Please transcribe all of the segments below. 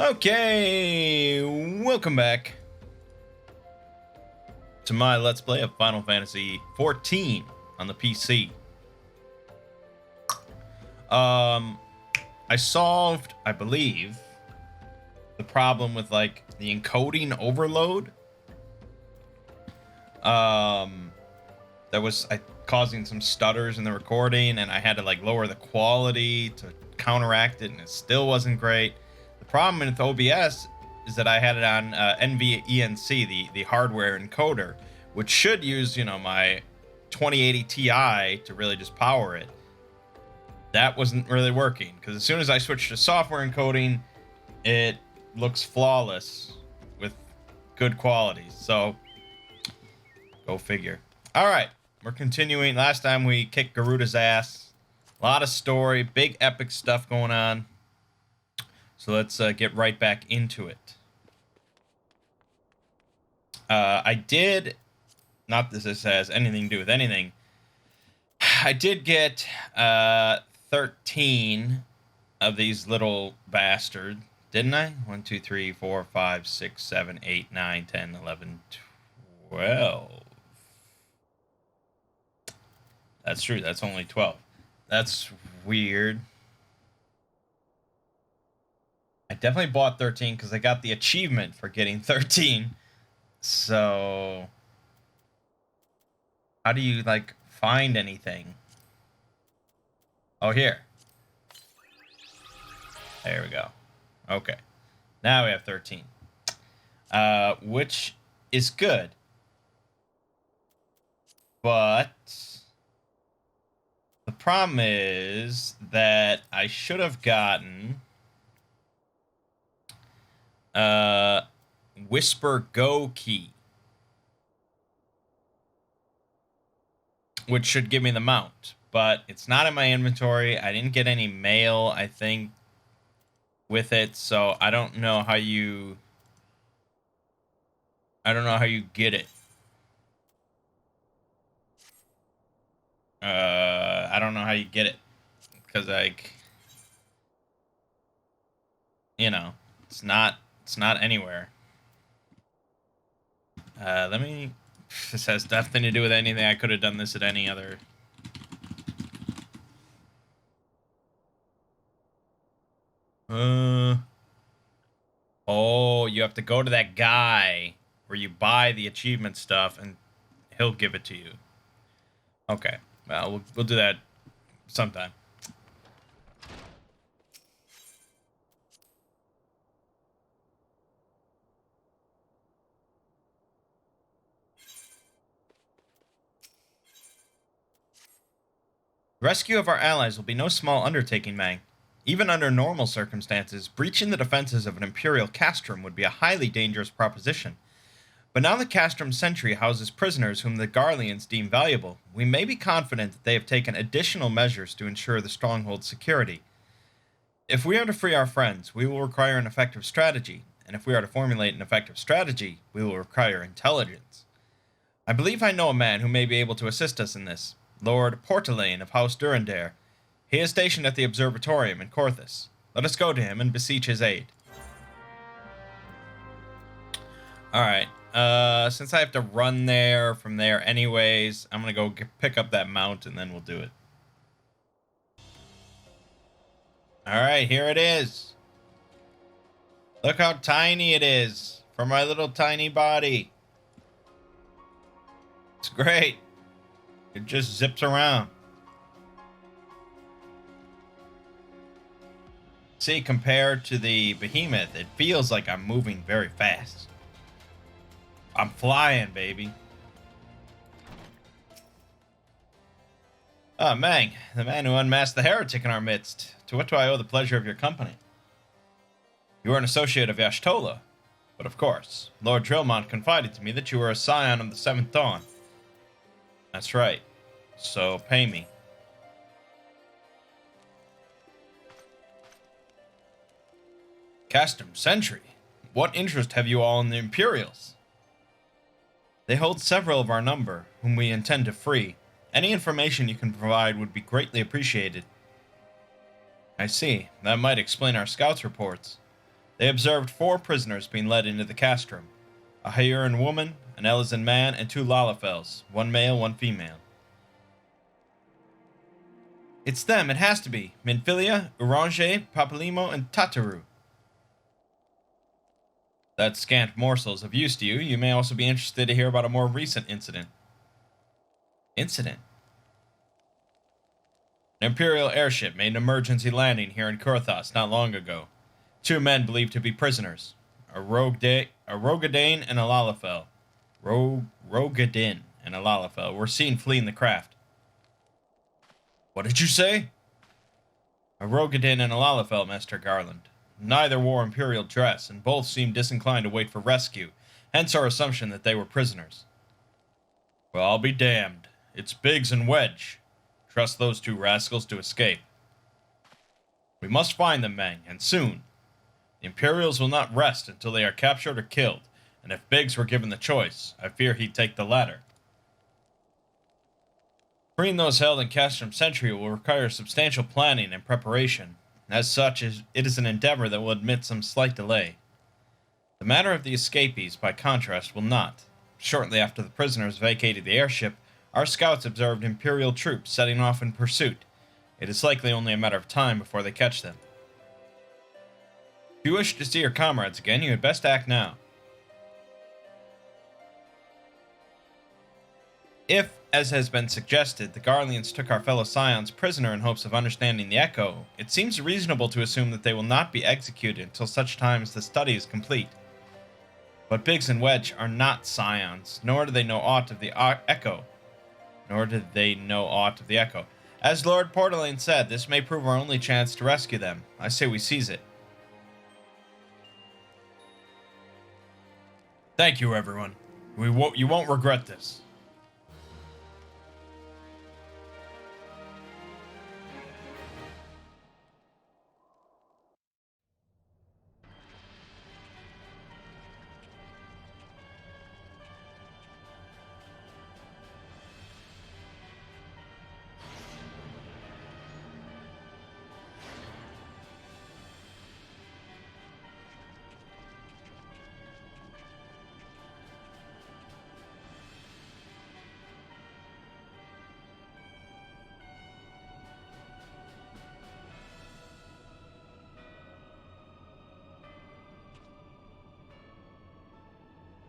Okay, welcome back to my Let's Play of Final Fantasy XIV on the PC. I solved, I believe, the problem with like the encoding overload. That was causing some stutters in the recording, and I had to like lower the quality to counteract it, and it still wasn't great. The problem with OBS is that I had it on NVENC, the hardware encoder, which should use, you know, my 2080 Ti to really just power it. That wasn't really working, because as soon as I switched to software encoding, it looks flawless with good quality. So, go figure. All right, we're continuing. Last time we kicked Garuda's ass. A lot of story, big epic stuff going on. So let's get right back into it. I did, not that this has anything to do with anything, I did get 13 of these little bastards, didn't I? 1, 2, 3, 4, 5, 6, 7, 8, 9, 10, 11, 12. That's true, that's only 12. That's weird. I definitely bought 13 because I got the achievement for getting 13. So, how do you, like, find anything? Oh, here. There we go. Okay. Now we have 13. Which is good. But the problem is that I should have gotten Whisper Go key, which should give me the mount, but it's not in my inventory. I didn't get any mail, I think, with it, so I don't know how you get it. I don't know how you get it, because, like, you know, it's not anywhere. Let me, this has nothing to do with anything. I could have done this at any other. Oh, you have to go to that guy where you buy the achievement stuff, and he'll give it to you. Okay, well, we'll do that sometime. Rescue of our allies will be no small undertaking, Mangg. Even under normal circumstances, breaching the defenses of an Imperial castrum would be a highly dangerous proposition. But now the castrum sentry houses prisoners whom the Garleans deem valuable. We may be confident that they have taken additional measures to ensure the stronghold's security. If we are to free our friends, we will require an effective strategy, and if we are to formulate an effective strategy, we will require intelligence. I believe I know a man who may be able to assist us in this. Lord Portelaine of House Durandare. He is stationed at the Observatorium in Corthus. Let us go to him and beseech his aid. Alright, since I have to run there from there anyways, I'm gonna go pick up that mount and then we'll do it. Alright, here it is. Look how tiny it is for my little tiny body. It's great. It just zips around. See, compared to the behemoth, it feels like I'm moving very fast. I'm flying, baby. Ah, Mangg, the man who unmasked the heretic in our midst. To what do I owe the pleasure of your company? You are an associate of Y'shtola, but of course, Lord Drillmont confided to me that you were a scion of the Seventh Dawn. That's right. So, pay me. Castrum Sentry, what interest have you all in the Imperials? They hold several of our number, whom we intend to free. Any information you can provide would be greatly appreciated. I see. That might explain our scouts' reports. They observed 4 prisoners being led into the castrum: a AURUM woman, an Elysian man, and 2 Lalafels, 1 male, 1 female. It's them, it has to be. Minfilia, Urange, Papalimo, and Tataru. That's scant morsels of use to you. You may also be interested to hear about a more recent incident. Incident? An Imperial airship made an emergency landing here in Kurthas not long ago. 2 men believed to be prisoners, a Rogadane and a Lalafel. Rogadin and a Lalafel were seen fleeing the craft. What did you say? A Rogadin and a Lalafel, Master Garland. Neither wore Imperial dress, and both seemed disinclined to wait for rescue, hence our assumption that they were prisoners. Well, I'll be damned. It's Biggs and Wedge. Trust those 2 rascals to escape. We must find them, Mangg, and soon. The Imperials will not rest until they are captured or killed, and if Biggs were given the choice, I fear he'd take the latter. Freeing those held in Castrum Sentry will require substantial planning and preparation. As such, it is an endeavor that will admit some slight delay. The matter of the escapees, by contrast, will not. Shortly after the prisoners vacated the airship, our scouts observed Imperial troops setting off in pursuit. It is likely only a matter of time before they catch them. If you wish to see your comrades again, you had best act now. If, as has been suggested, the Garleans took our fellow Scions prisoner in hopes of understanding the Echo, it seems reasonable to assume that they will not be executed until such time as the study is complete. But Biggs and Wedge are not Scions, nor do they know aught of the Echo. As Lord Portalain said, this may prove our only chance to rescue them. I say we seize it. Thank you, everyone. You won't regret this.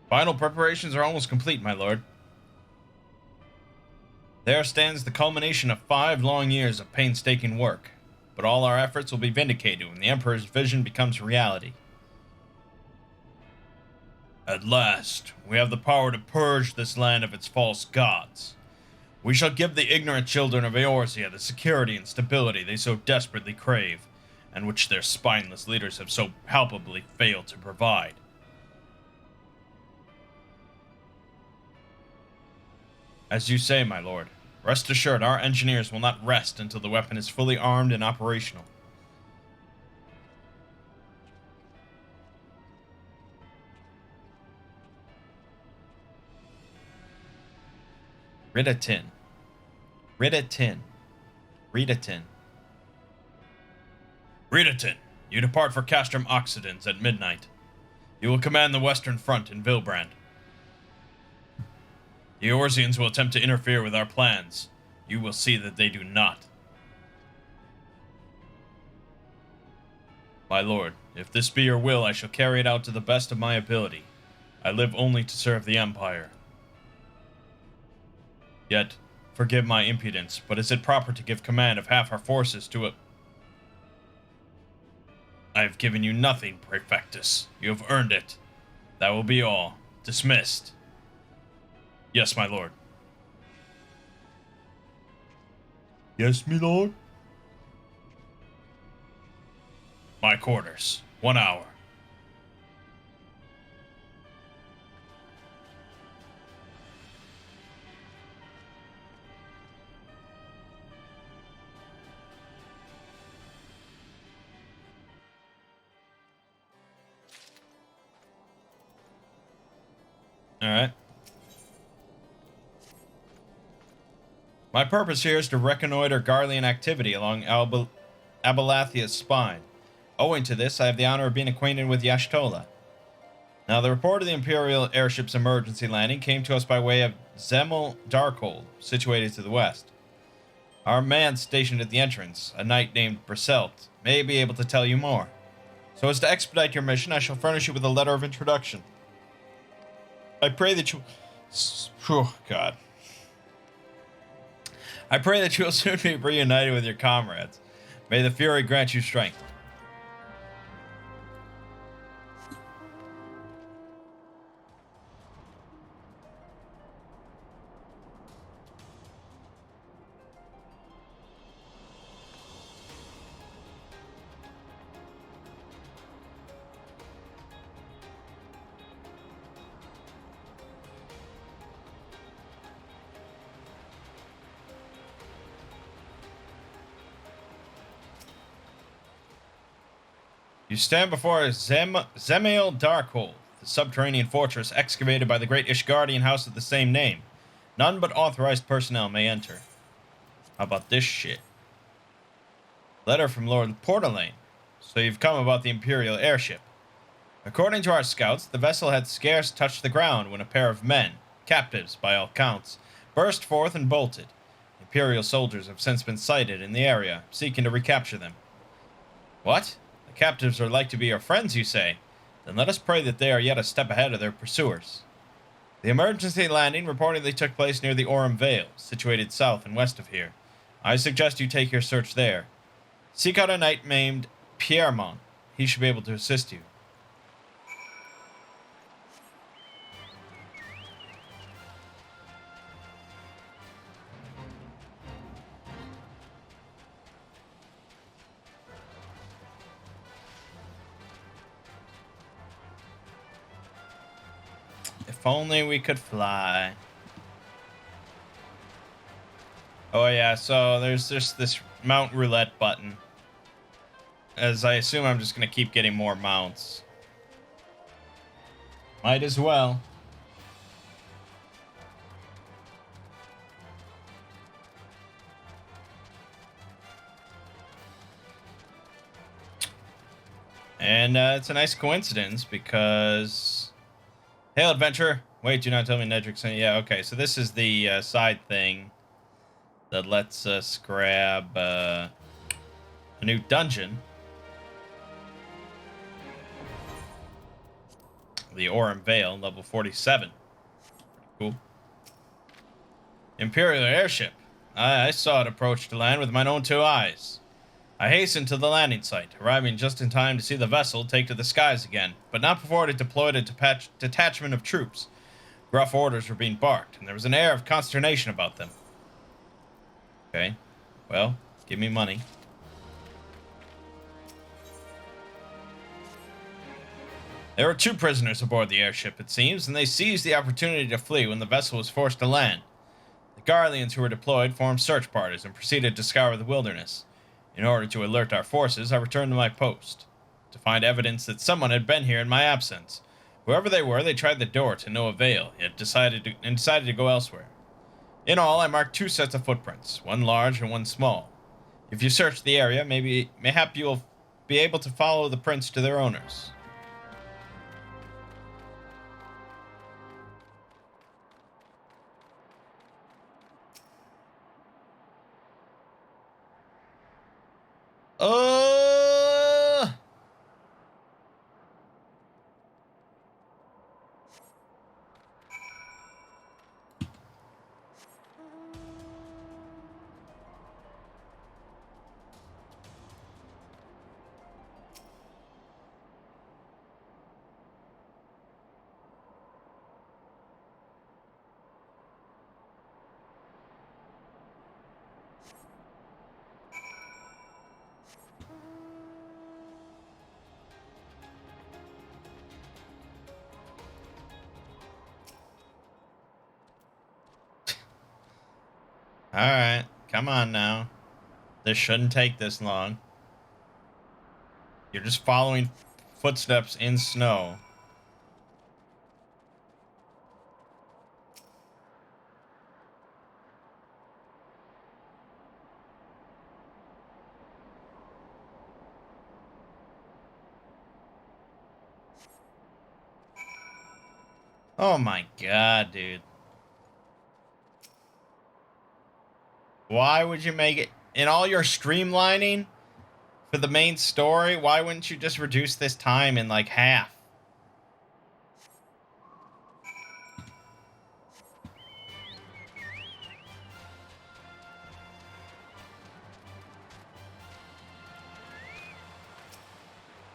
Final preparations are almost complete, my lord. There stands the culmination of 5 long years of painstaking work, but all our efforts will be vindicated when the Emperor's vision becomes reality. At last, we have the power to purge this land of its false gods. We shall give the ignorant children of Eorzea the security and stability they so desperately crave, and which their spineless leaders have so palpably failed to provide. As you say, my lord, rest assured our engineers will not rest until the weapon is fully armed and operational. Ridatin. Ridatin, you depart for Castrum Occidens at midnight. You will command the Western Front in Vilbrand. The Eorzeans will attempt to interfere with our plans. You will see that they do not. My lord, if this be your will, I shall carry it out to the best of my ability. I live only to serve the Empire. Yet, forgive my impudence, but is it proper to give command of half our forces to a... I have given you nothing, Praefectus. You have earned it. That will be all. Dismissed. Yes, my lord. Yes, my lord. My quarters. 1 hour. All right. My purpose here is to reconnoiter Garlean activity along Abelathia's spine. Owing to this, I have the honor of being acquainted with Yashtola. Now, the report of the Imperial airship's emergency landing came to us by way of Zemel Darkhold, situated to the west. Our man stationed at the entrance, a knight named Briselt, may be able to tell you more. So as to expedite your mission, I shall furnish you with a letter of introduction. I pray that you... Oh, God. I pray that you will soon be reunited with your comrades. May the Fury grant you strength. You stand before Zemel Darkhold, the subterranean fortress excavated by the great Ishgardian house of the same name. None but authorized personnel may enter. How about this shit? Letter from Lord Portalane. So you've come about the Imperial airship. According to our scouts, the vessel had scarce touched the ground when a pair of men, captives by all counts, burst forth and bolted. Imperial soldiers have since been sighted in the area, seeking to recapture them. What? The captives are like to be your friends, you say? Then let us pray that they are yet a step ahead of their pursuers. The emergency landing reportedly took place near the AURUM VALE, situated south and west of here. I suggest you take your search there. Seek out a knight named Piermont. He should be able to assist you. If only we could fly. Oh yeah, so there's just this mount roulette button. As I assume I'm just going to keep getting more mounts. Might as well. And it's a nice coincidence because... Hail, adventurer! Wait, do not tell me Nedrick sent you. Yeah, okay, so this is the side thing that lets us grab a new dungeon. The AURUM VALE, level 47. Cool. Imperial airship. I saw it approach the land with my own two eyes. I hastened to the landing site, arriving just in time to see the vessel take to the skies again, but not before it had deployed a detachment of troops. Gruff orders were being barked, and there was an air of consternation about them. Okay, well, give me money. There were 2 prisoners aboard the airship, it seems, and they seized the opportunity to flee when the vessel was forced to land. The Garleans who were deployed formed search parties and proceeded to scour the wilderness. In order to alert our forces, I returned to my post, to find evidence that someone had been here in my absence. Whoever they were, they tried the door to no avail, yet decided to go elsewhere. In all, I marked 2 sets of footprints, one large and one small. If you search the area, mayhap you will be able to follow the prints to their owners. Uh... Alright, come on now. This shouldn't take this long. You're just following footsteps in snow. Oh my god, dude. Why would you make it in all your streamlining for the main story? Why wouldn't you just reduce this time in like half?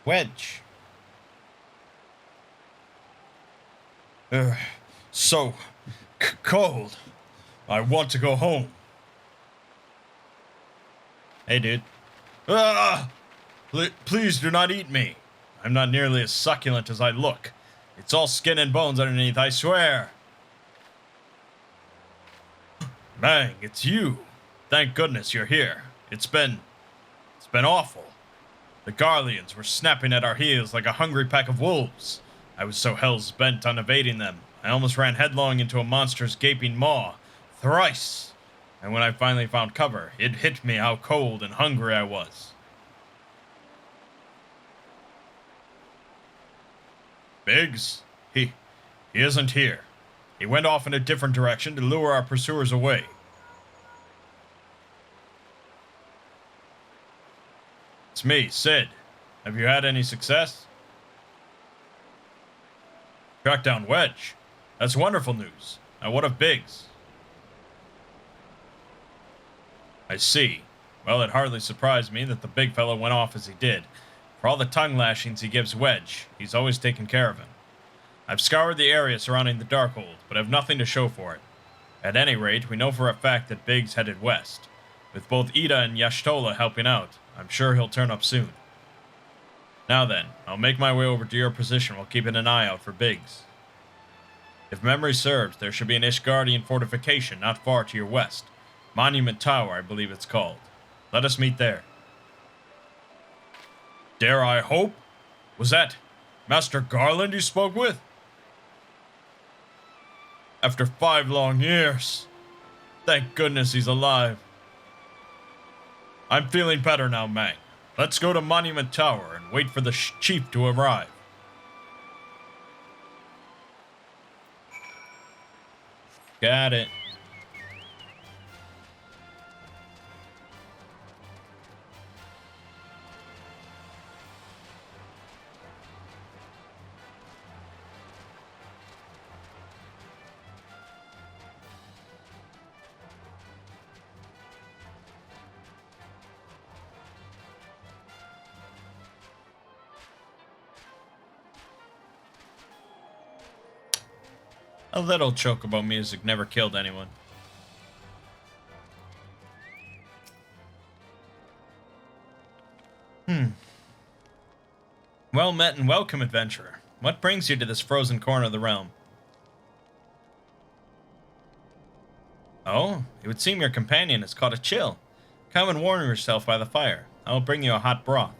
Wedge. So cold. I want to go home. Hey, dude. Ah! Please do not eat me. I'm not nearly as succulent as I look. It's all skin and bones underneath, I swear. Mangg, it's you. Thank goodness you're here. It's been awful. The Garleans were snapping at our heels like a hungry pack of wolves. I was so hell's bent on evading them, I almost ran headlong into a monster's gaping maw, thrice. And when I finally found cover, it hit me how cold and hungry I was. Biggs? He isn't here. He went off in a different direction to lure our pursuers away. It's me, Sid. Have you had any success? Tracked down Wedge. That's wonderful news. Now what of Biggs? I see. Well, it hardly surprised me that the big fellow went off as he did. For all the tongue lashings he gives Wedge, he's always taken care of him. I've scoured the area surrounding the Darkhold, but have nothing to show for it. At any rate, we know for a fact that Biggs headed west. With both Ida and Yashtola helping out, I'm sure he'll turn up soon. Now then, I'll make my way over to your position while keeping an eye out for Biggs. If memory serves, there should be an Ishgardian fortification not far to your west. Monument Tower, I believe it's called. Let us meet there. Dare I hope? Was that Master Garland you spoke with? After 5 long years. Thank goodness he's alive. I'm feeling better now, Mangg. Let's go to Monument Tower and wait for the chief to arrive. Got it. A little chocobo music never killed anyone. Well met and welcome, adventurer. What brings you to this frozen corner of the realm? Oh, it would seem your companion has caught a chill. Come and warm yourself by the fire. I will bring you a hot broth.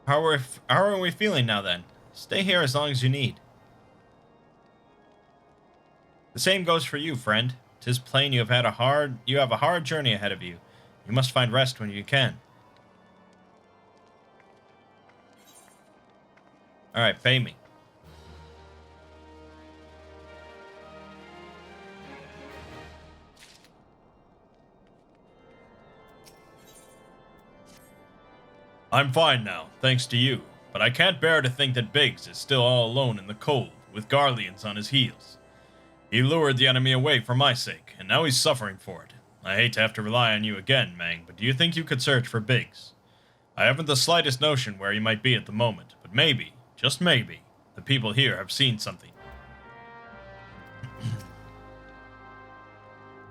How are we feeling now then? Stay here as long as you need. The same goes for you, friend. 'Tis plain you have a hard journey ahead of you. You must find rest when you can. Alright, pay me. I'm fine now, thanks to you, but I can't bear to think that Biggs is still all alone in the cold, with Garleans on his heels. He lured the enemy away for my sake, and now he's suffering for it. I hate to have to rely on you again, Mangg, but do you think you could search for Biggs? I haven't the slightest notion where he might be at the moment, but maybe, just maybe, the people here have seen something.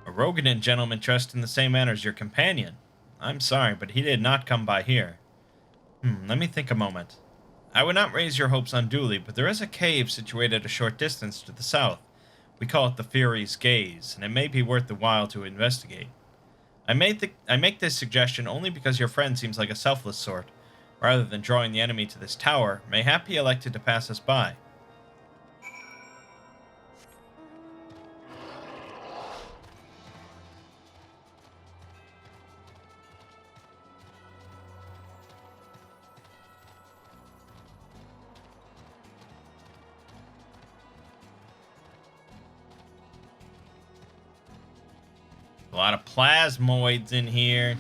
A Rogadan gentleman dressed in the same manner as your companion. I'm sorry, but he did not come by here. Let me think a moment. I would not raise your hopes unduly, but there is a cave situated a short distance to the south. We call it the Fury's Gaze, and it may be worth the while to investigate. I make this suggestion only because your friend seems like a selfless sort. Rather than drawing the enemy to this tower, mayhap he elected to pass us by. lot of plasmoids in here.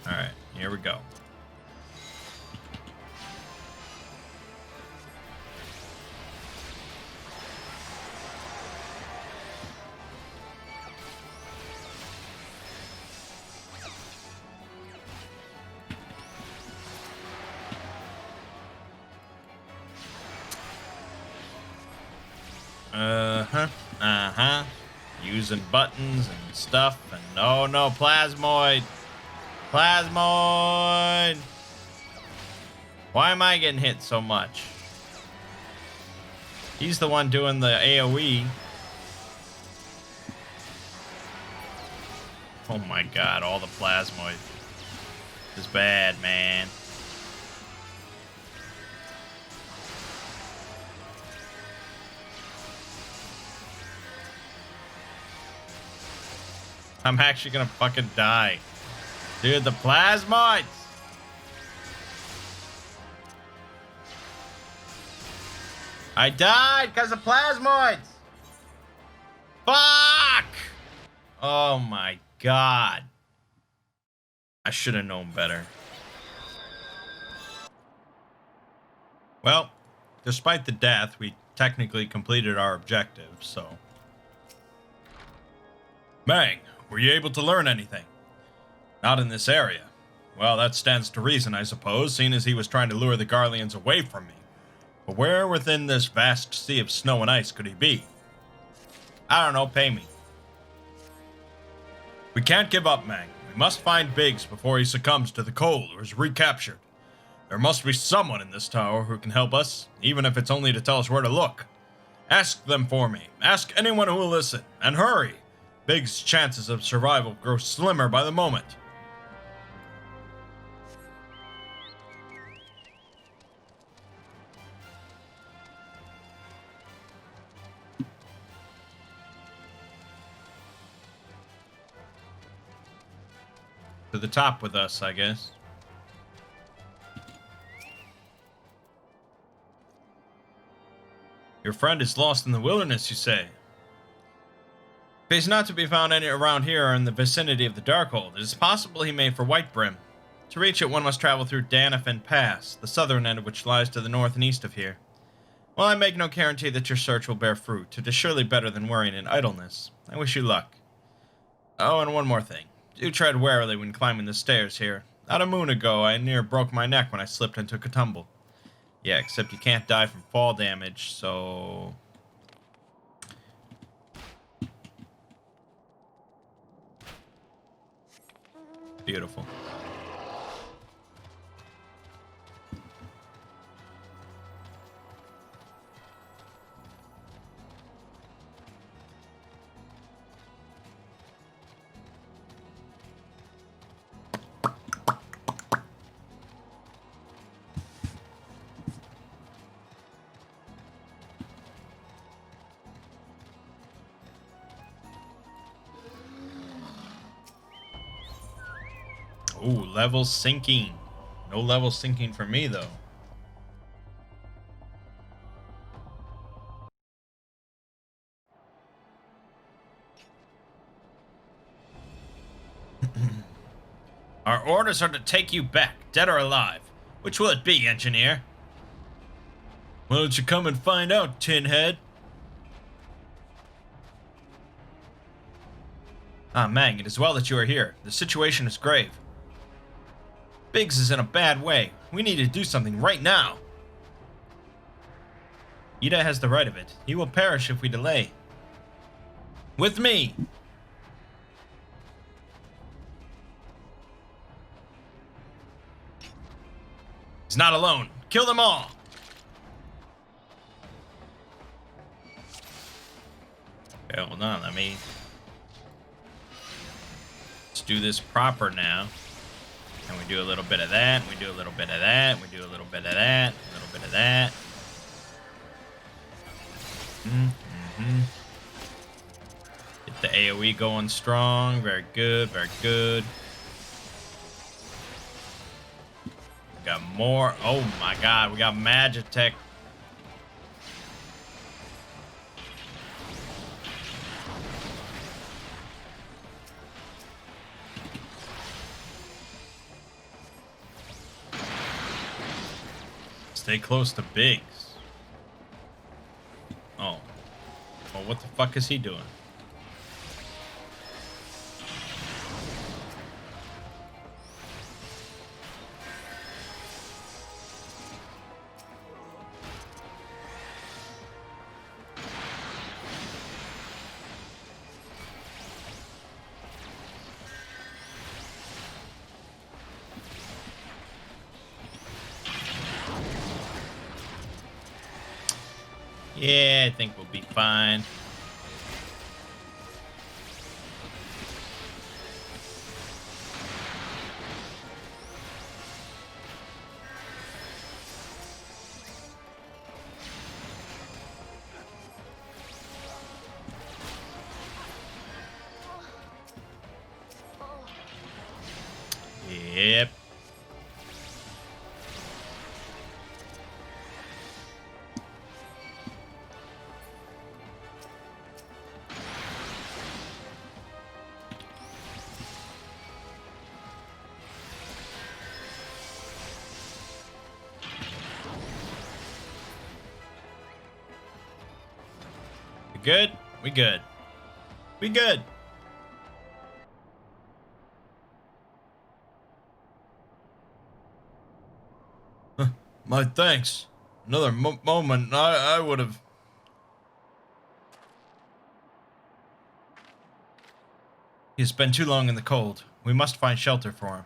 All right, here we go. Using buttons and stuff, and oh no, plasmoid! Plasmoid! Why am I getting hit so much? He's the one doing the AoE. Oh my god, all the plasmoid. This is bad, man. I'm actually gonna fucking die. Dude, the plasmoids! I died because of plasmoids! Fuck! Oh my god. I should have known better. Well, despite the death, we technically completed our objective, so... Mangg, were you able to learn anything? Not in this area. Well, that stands to reason, I suppose, seeing as he was trying to lure the Garleans away from me. But where within this vast sea of snow and ice could he be? I don't know, pay me. We can't give up, Mangg. We must find Biggs before he succumbs to the cold or is recaptured. There must be someone in this tower who can help us, even if it's only to tell us where to look. Ask them for me. Ask anyone who will listen. And hurry! Biggs' chances of survival grow slimmer by the moment. To the top with us, I guess. Your friend is lost in the wilderness, you say? If he's not to be found any around here or in the vicinity of the Darkhold, it is possible he made for Whitebrim. To reach it, one must travel through Danafin Pass, the southern end of which lies to the north and east of here. While I make no guarantee that your search will bear fruit, it is surely better than worrying in idleness. I wish you luck. Oh, and one more thing. Do tread warily when climbing the stairs here. About a moon ago, I near broke my neck when I slipped and took a tumble. Yeah, except you can't die from fall damage, so... Beautiful. Ooh, level sinking. No level sinking for me, though. Our orders are to take you back, dead or alive. Which will it be, engineer? Why don't you come and find out, Tinhead? Ah, Mangg, it is well that you are here. The situation is grave. Biggs is in a bad way. We need to do something right now. Ida has the right of it. He will perish if we delay. With me! He's not alone. Kill them all! Okay, hold on. Let's do this proper now. And we do a little bit of that, we do a little bit of that, we do a little bit of that, a little bit of that. Get the AoE going strong. Very good, very good. more. Oh my god, we got Magitech. Stay close to Biggs. Oh. Well, what the fuck is he doing? Yeah, I think we'll be fine. Yep. We good? We good. We good. My thanks. Another moment, I would have... He's been too long in the cold. We must find shelter for him.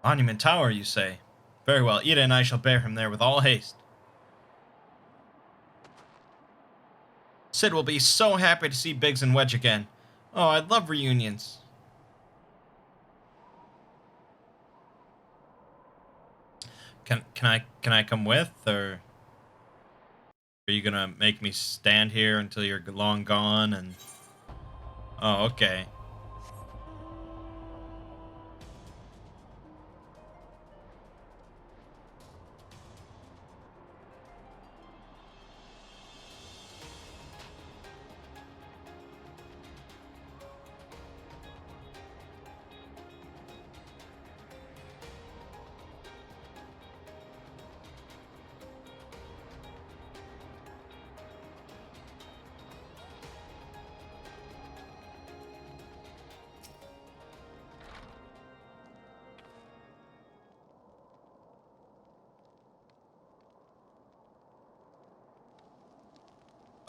Monument Tower, you say? Very well, Ida and I shall bear him there with all haste. Sid will be so happy to see Biggs and Wedge again. Oh, I love reunions. Can I come with, or are you gonna make me stand here until you're long gone? And oh, okay.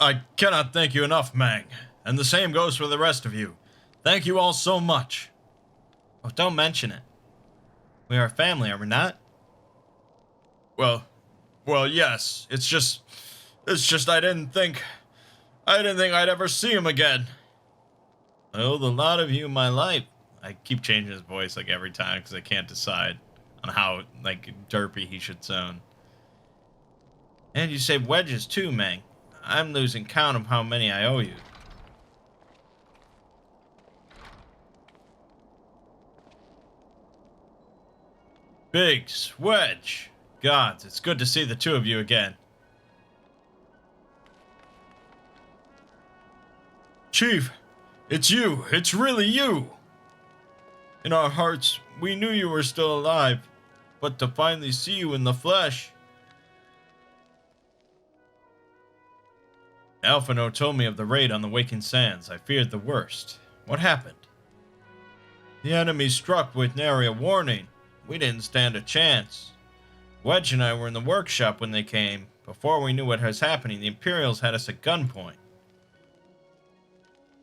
I cannot thank you enough, Mangg. And the same goes for the rest of you. Thank you all so much. Oh, don't mention it. We are a family, are we not? Well, yes. It's just I didn't think I'd ever see him again. I owe the lot of you my life. I keep changing his voice like every time because I can't decide on how like derpy he should sound. And you saved Wedges too, Mangg. I'm losing count of how many I owe you. Biggs, Wedge. Gods, it's good to see the two of you again. Chief, it's you. It's really you. In our hearts, we knew you were still alive, but to finally see you in the flesh. Alphino told me of the raid on the Waking Sands. I feared the worst. What happened? The enemy struck with nary a warning. We didn't stand a chance. Wedge and I were in the workshop when they came. Before we knew what was happening, the Imperials had us at gunpoint.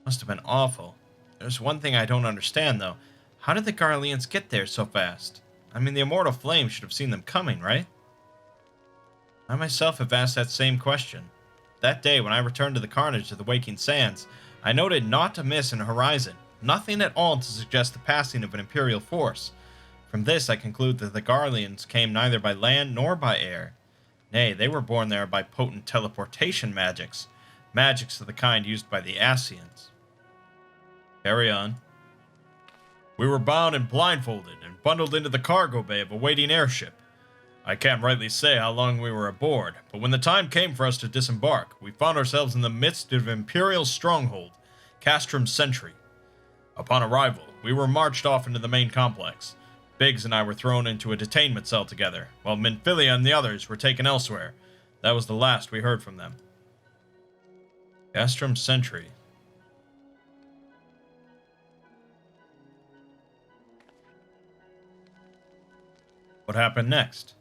Must have been awful. There's one thing I don't understand, though. How did the Garleans get there so fast? I mean, the Immortal Flame should have seen them coming, right? I myself have asked that same question. That day, when I returned to the carnage of the Waking Sands, I noted naught to miss in horizon, nothing at all to suggest the passing of an Imperial force. From this, I conclude that the Garleans came neither by land nor by air. Nay, they were born there by potent teleportation magics of the kind used by the Ascians. Carry on. We were bound and blindfolded and bundled into the cargo bay of a waiting airship. I can't rightly say how long we were aboard, but when the time came for us to disembark, we found ourselves in the midst of Imperial stronghold, Castrum Sentry. Upon arrival, we were marched off into the main complex. Biggs and I were thrown into a detainment cell together, while Minfilia and the others were taken elsewhere. That was the last we heard from them. Castrum Sentry. What happened next?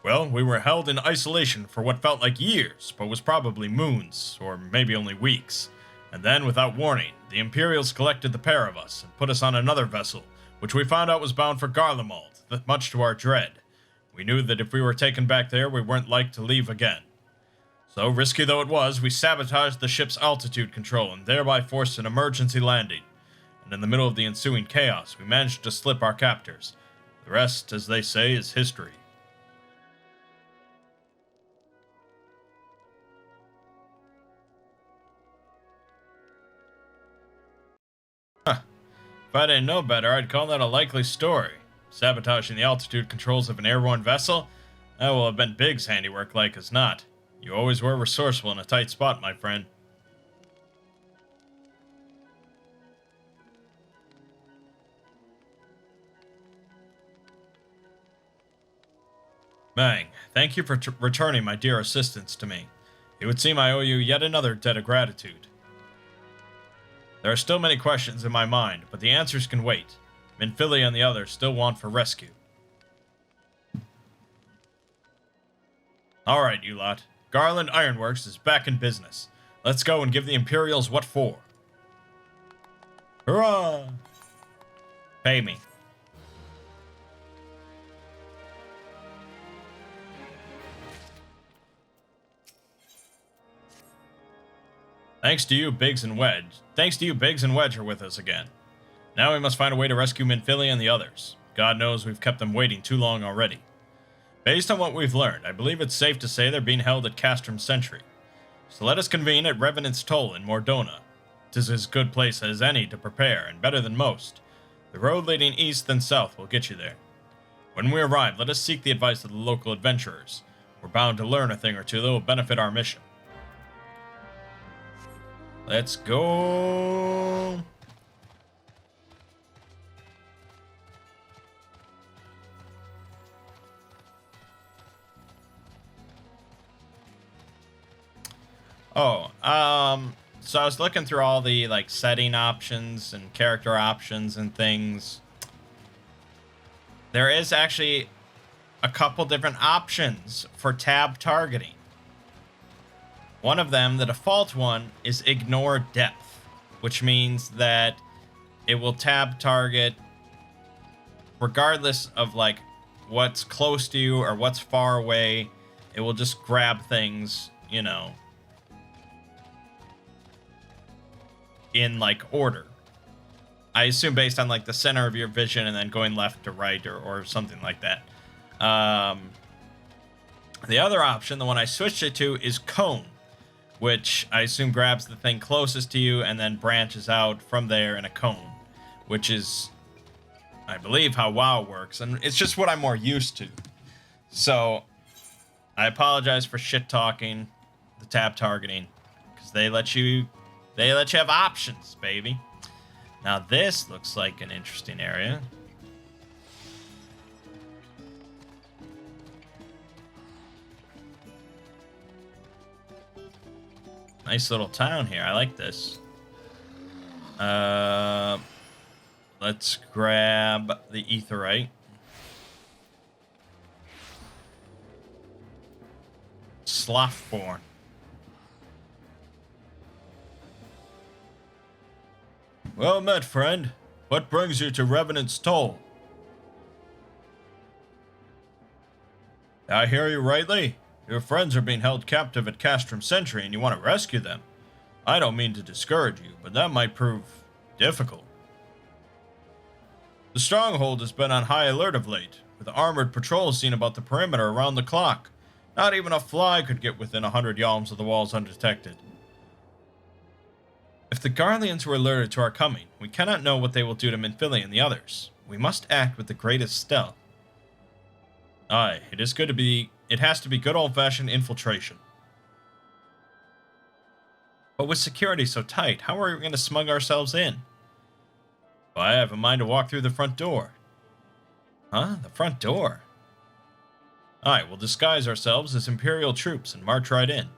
Well, we were held in isolation for what felt like years, but was probably moons, or maybe only weeks. And then, without warning, the Imperials collected the pair of us and put us on another vessel, which we found out was bound for Garlemald, much to our dread. We knew that if we were taken back there, we weren't like to leave again. So, risky though it was, we sabotaged the ship's altitude control and thereby forced an emergency landing. And in the middle of the ensuing chaos, we managed to slip our captors. The rest, as they say, is history. If I didn't know better, I'd call that a likely story. Sabotaging the altitude controls of an airborne vessel? That will have been Biggs' handiwork like as not. You always were resourceful in a tight spot, my friend. Mangg, thank you for returning my dear assistance to me. It would seem I owe you yet another debt of gratitude. There are still many questions in my mind, but the answers can wait. Minfilia and the others still want for rescue. Alright, you lot. Garland Ironworks is back in business. Let's go and give the Imperials what for. Hurrah! Pay me. Thanks to you, Biggs and Wedge are with us again. Now we must find a way to rescue Minfilia and the others. God knows we've kept them waiting too long already. Based on what we've learned, I believe it's safe to say they're being held at Castrum Sentry. So let us convene at Revenant's Toll in Mordona. 'Tis as good place as any to prepare, and better than most. The road leading east and south will get you there. When we arrive, let us seek the advice of the local adventurers. We're bound to learn a thing or two that will benefit our mission. Let's go. So I was looking through all the setting options and character options and things. There is actually a couple different options for tab targeting. One of them, the default one, is ignore depth, which means that it will tab target regardless of what's close to you or what's far away. It will just grab things, in order. I assume based on the center of your vision and then going left to right or something like that. The other option, the one I switched it to, is cone, which I assume grabs the thing closest to you and then branches out from there in a cone, which is, I believe, how WoW works, and it's just what I'm more used to. So, I apologize for shit-talking the tab targeting, because they let you have options, baby. Now this looks like an interesting area. Nice little town here. I like this. Let's grab the Aetheryte. Slothborn. Well met, friend. What brings you to Revenant's Toll? I hear you rightly. Your friends are being held captive at Castrum Sentry and you want to rescue them. I don't mean to discourage you, but that might prove difficult. The stronghold has been on high alert of late, with armored patrols seen about the perimeter around the clock. Not even a fly could get within 100 yalms of the walls undetected. If the Garleans were alerted to our coming, we cannot know what they will do to Minfilia and the others. We must act with the greatest stealth. Aye, it has to be good old-fashioned infiltration. But with security so tight, how are we going to smuggle ourselves in? Well, I have a mind to walk through the front door. Huh? The front door? Aye, we'll disguise ourselves as Imperial troops and march right in.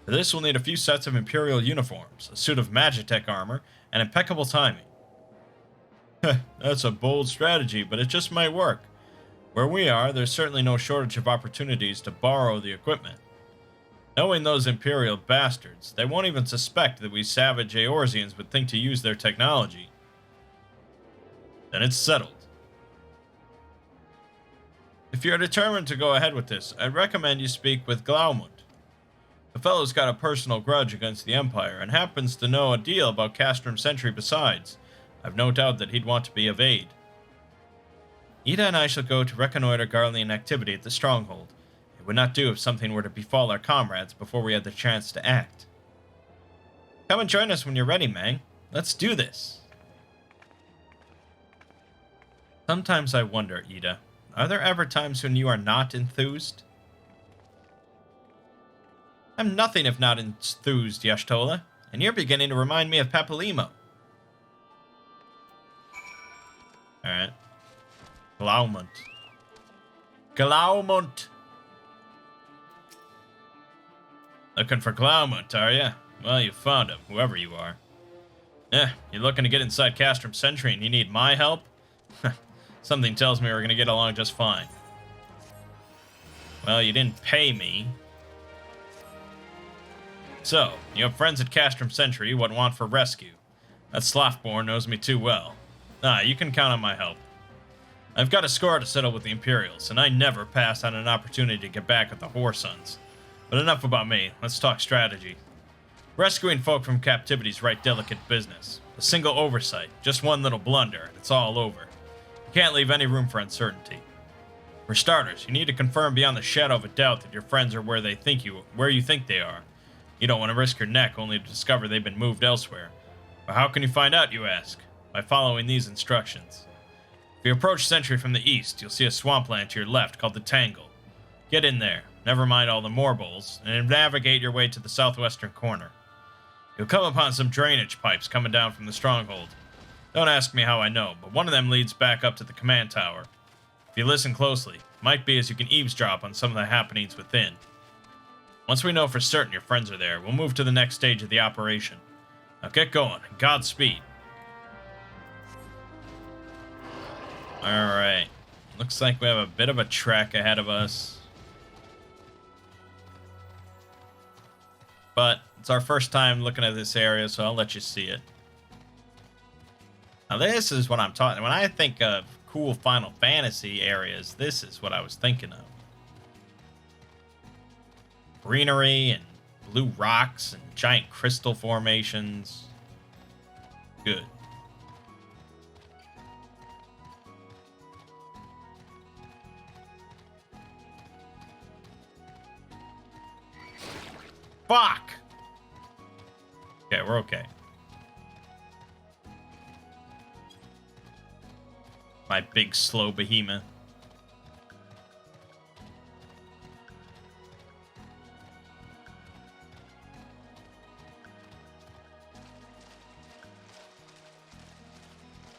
For this, we'll need a few sets of Imperial uniforms, a suit of Magitech armor, and impeccable timing. That's a bold strategy, but it just might work. Where we are, there's certainly no shortage of opportunities to borrow the equipment. Knowing those Imperial bastards, they won't even suspect that we savage Eorzeans would think to use their technology. Then it's settled. If you're determined to go ahead with this, I'd recommend you speak with Glaumund. The fellow's got a personal grudge against the Empire, and happens to know a deal about Castrum Sentry besides. I've no doubt that he'd want to be of aid. Ida and I shall go to reconnoiter Garlean activity at the stronghold. It would not do if something were to befall our comrades before we had the chance to act. Come and join us when you're ready, Mangg. Let's do this. Sometimes I wonder, Ida, are there ever times when you are not enthused? I'm nothing if not enthused, Y'shtola, and you're beginning to remind me of Papalymo. Alright. Glaumund. Glaumund! Looking for Glaumund, are ya? Well, you found him, whoever you are. You looking to get inside Castrum Sentry and you need my help? Something tells me we're gonna get along just fine. Well, you didn't pay me. So, you have friends at Castrum Sentry what want for rescue. That Slothborn knows me too well. You can count on my help. I've got a score to settle with the Imperials, and I never pass on an opportunity to get back at the Whoresons. But enough about me, let's talk strategy. Rescuing folk from captivity's right delicate business. A single oversight, just one little blunder, and it's all over. You can't leave any room for uncertainty. For starters, you need to confirm beyond the shadow of a doubt that your friends are where you think they are. You don't want to risk your neck only to discover they've been moved elsewhere. But how can you find out, you ask? By following these instructions. If you approach Sentry from the east, you'll see a swampland to your left called the Tangle. Get in there, never mind all the moorboles, and navigate your way to the southwestern corner. You'll come upon some drainage pipes coming down from the stronghold. Don't ask me how I know, but one of them leads back up to the command tower. If you listen closely, it might be as you can eavesdrop on some of the happenings within. Once we know for certain your friends are there, we'll move to the next stage of the operation. Now get going, and Godspeed. Alright. Looks like we have a bit of a trek ahead of us. But it's our first time looking at this area, so I'll let you see it. Now this is what I'm talking. When I think of cool Final Fantasy areas, this is what I was thinking of. Greenery and blue rocks and giant crystal formations. Good. Fuck! Okay, we're okay. My big slow behemoth.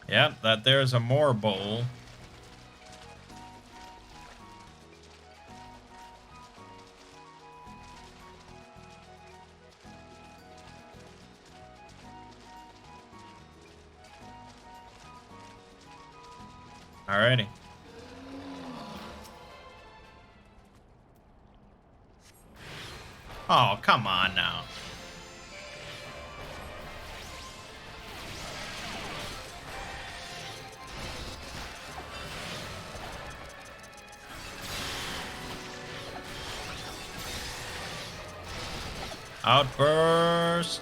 Yep, that there's a more bowl. Alrighty. Oh, come on now. Outburst.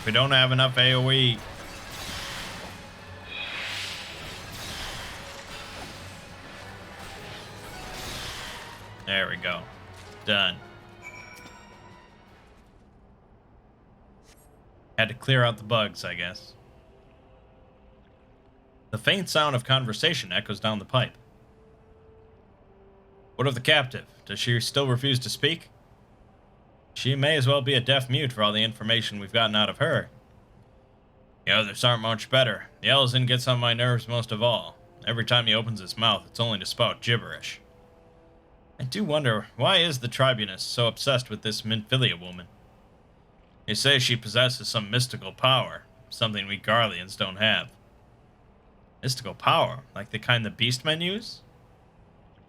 We don't have enough AoE. There we go. Done. Had to clear out the bugs, I guess. The faint sound of conversation echoes down the pipe. What of the captive? Does she still refuse to speak? She may as well be a deaf mute for all the information we've gotten out of her. The others aren't much better. The Elzen gets on my nerves most of all. Every time he opens his mouth, it's only to spout gibberish. I do wonder, why is the tribunus so obsessed with this Minfilia woman? They say she possesses some mystical power, something we Garleans don't have. Mystical power? Like the kind the beastmen use?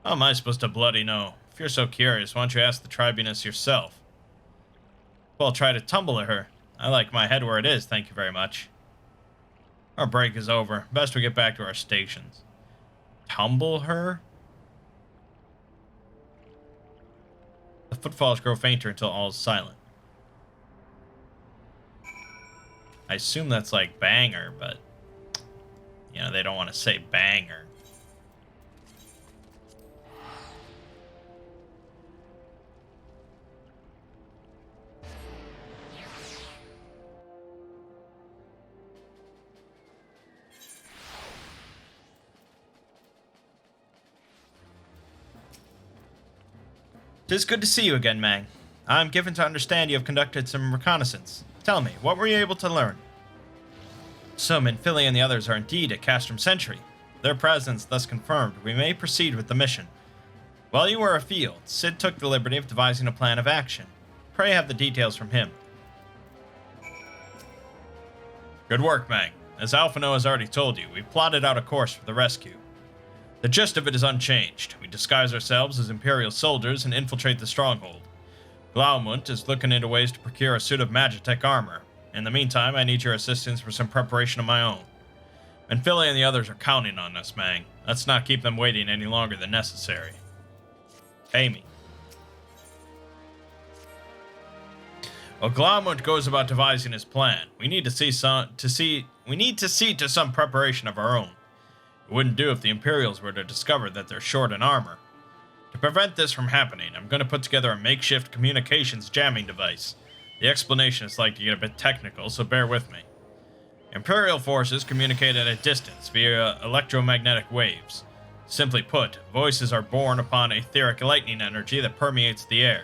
How am I supposed to bloody know? If you're so curious, why don't you ask the tribunus yourself? Well, try to tumble her. I like my head where it is, thank you very much. Our break is over. Best we get back to our stations. Tumble her? The footfalls grow fainter until all is silent. I assume that's like banger, but you know, they don't want to say banger. Tis good to see you again, Mangg. I'm given to understand you have conducted some reconnaissance. Tell me, what were you able to learn? So, Minfilia and the others are indeed at Castrum Sentry. Their presence thus confirmed, we may proceed with the mission. While you were afield, Cid took the liberty of devising a plan of action. Pray have the details from him. Good work, Mangg. As Alphino has already told you, we've plotted out a course for the rescue. The gist of it is unchanged. We disguise ourselves as Imperial soldiers and infiltrate the stronghold. Glaumund is looking into ways to procure a suit of Magitech armor. In the meantime, I need your assistance for some preparation of my own. Minfilia and the others are counting on us, Mangg. Let's not keep them waiting any longer than necessary. Pay me. While Glaumund goes about devising his plan, we need to see to some preparation of our own. It wouldn't do if the Imperials were to discover that they're short in armor. To prevent this from happening, I'm going to put together a makeshift communications jamming device. The explanation is likely to get a bit technical, so bear with me. Imperial forces communicate at a distance via electromagnetic waves. Simply put, voices are born upon etheric lightning energy that permeates the air.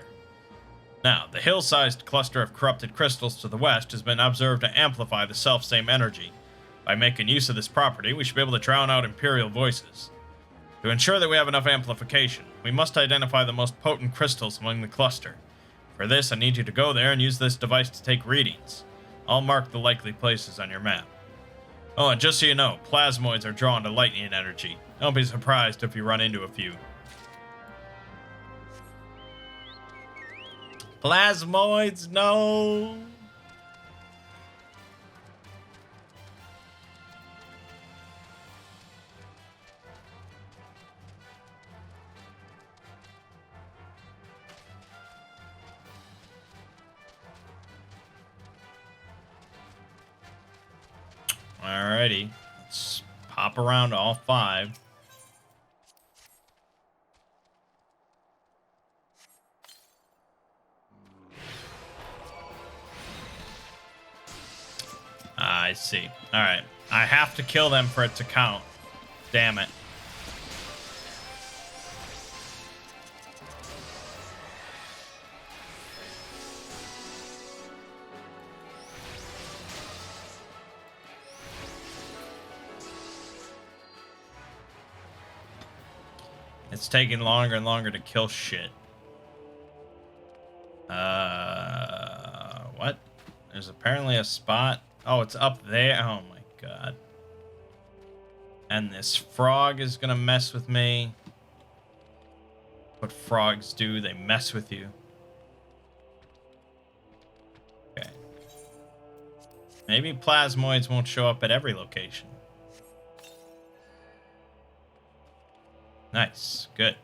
Now, the hill-sized cluster of corrupted crystals to the west has been observed to amplify the self-same energy. By making use of this property, we should be able to drown out Imperial voices. To ensure that we have enough amplification, we must identify the most potent crystals among the cluster. For this, I need you to go there and use this device to take readings. I'll mark the likely places on your map. Oh, and just so you know, plasmoids are drawn to lightning energy. Don't be surprised if you run into a few. Plasmoids, no! Alrighty, let's pop around all 5. I see. Alright, I have to kill them for it to count. Damn it. It's taking longer and longer to kill shit. What? There's apparently a spot. Oh, it's up there. Oh my god. And this frog is gonna mess with me. What frogs do, they mess with you. Okay. Maybe plasmoids won't show up at every location. Nice. Good.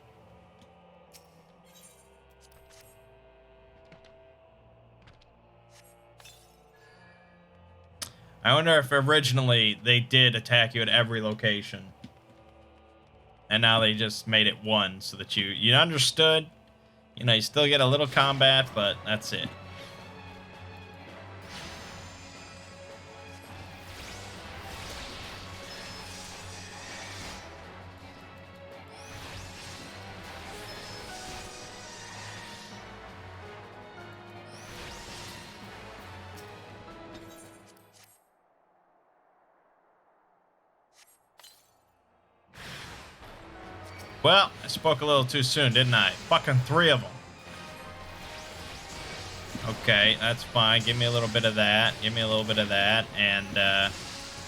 I wonder if originally they did attack you at every location. And now they just made it one so that you understood, You know, you still get a little combat, but that's it. Well, I spoke a little too soon, didn't I? Fucking 3 of them. Okay, that's fine. Give me a little bit of that. Give me a little bit of that. And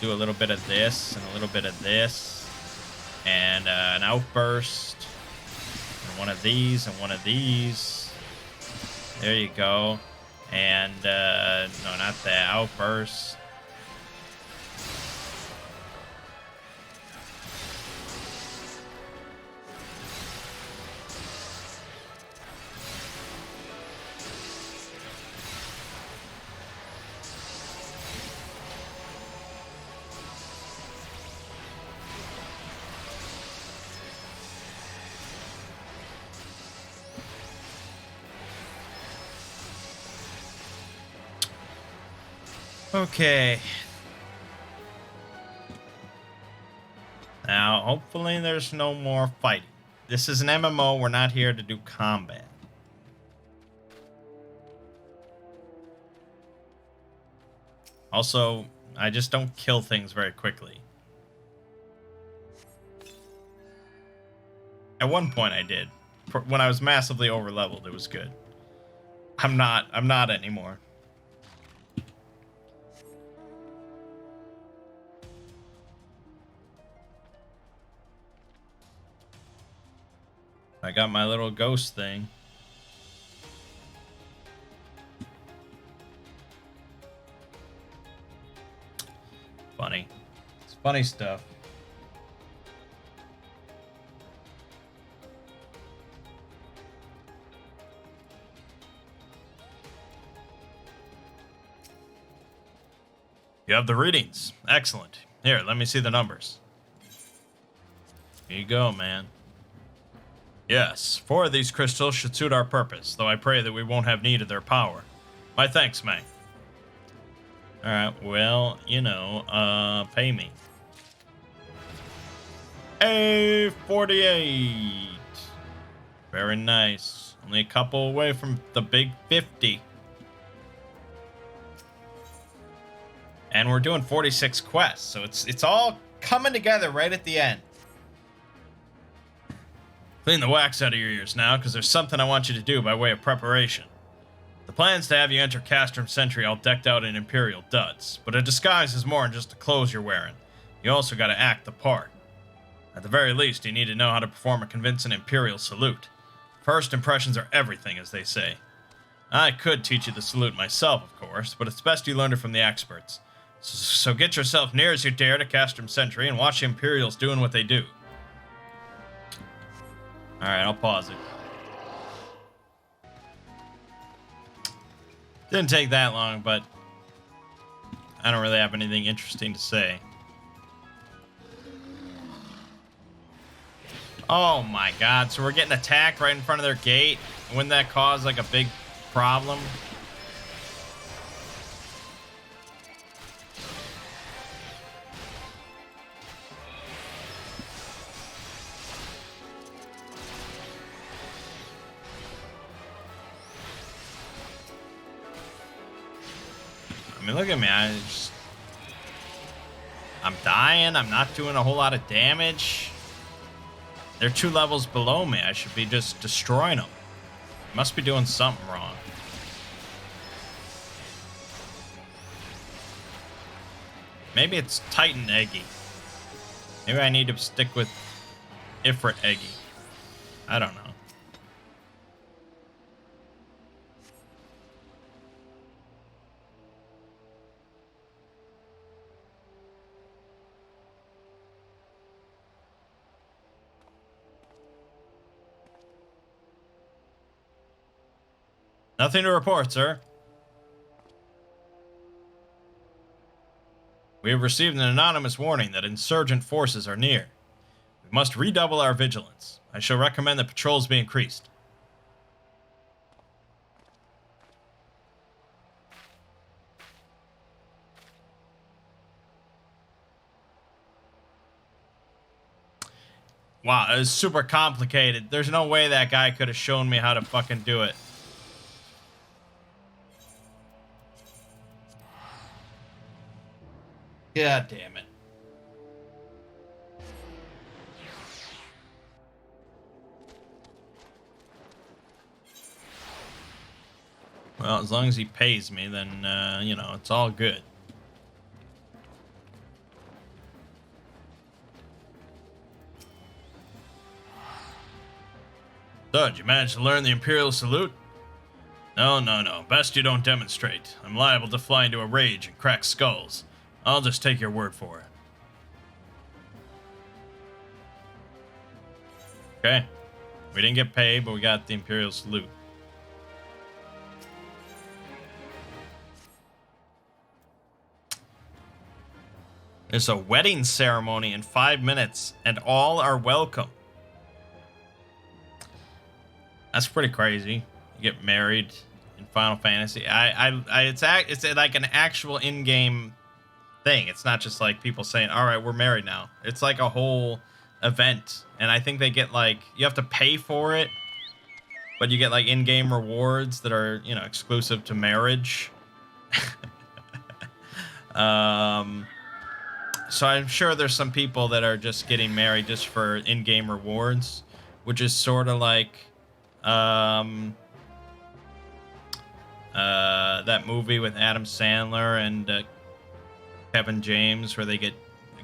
do a little bit of this and a little bit of this. And an outburst. And one of these and one of these. There you go. And, no, not that. Outburst. Okay. Now, hopefully there's no more fighting. This is an MMO. We're not here to do combat. Also, I just don't kill things very quickly. At one point I did. When I was massively overleveled, it was good. I'm not anymore. I got my little ghost thing. Funny. It's funny stuff. You have the readings. Excellent. Here, let me see the numbers. Here you go, man. Yes, 4 of these crystals should suit our purpose, though I pray that we won't have need of their power. My thanks, Mangg. Alright, well, you know, pay me. A48. Very nice. Only a couple away from the big 50. And we're doing 46 quests, so it's all coming together right at the end. Clean the wax out of your ears now, because there's something I want you to do by way of preparation. The plan's to have you enter Castrum Sentry all decked out in Imperial duds, but a disguise is more than just the clothes you're wearing. You also gotta act the part. At the very least, you need to know how to perform a convincing Imperial salute. First impressions are everything, as they say. I could teach you the salute myself, of course, but it's best you learn it from the experts. So get yourself near as you dare to Castrum Sentry and watch the Imperials doing what they do. Alright, I'll pause it. Didn't take that long, but I don't really have anything interesting to say. Oh my god, so we're getting attacked right in front of their gate? Wouldn't that cause like a big problem? I mean, look at me. I'm dying. I'm not doing a whole lot of damage. They're 2 levels below me. I should be just destroying them. Must be doing something wrong. Maybe it's Titan Eggy. Maybe I need to stick with Ifrit Eggy. I don't know. Nothing to report, sir. We have received an anonymous warning that insurgent forces are near. We must redouble our vigilance. I shall recommend that patrols be increased. Wow, it was super complicated. There's no way that guy could have shown me how to fucking do it. God damn it. Well, as long as he pays me, then, you know, it's all good. So, did you manage to learn the Imperial Salute? No, no, no. Best you don't demonstrate. I'm liable to fly into a rage and crack skulls. I'll just take your word for it. Okay. We didn't get paid, but we got the Imperial Salute. There's a wedding ceremony in 5 minutes, and all are welcome. That's pretty crazy. You get married in Final Fantasy. It's like an actual in-game thing. It's not just like people saying, "All right, we're married now." It's like a whole event, and I think they get like you have to pay for it, but you get like in-game rewards that are, you know, exclusive to marriage. So I'm sure there's some people that are just getting married just for in-game rewards, which is sort of like that movie with Adam Sandler and Kevin James where they get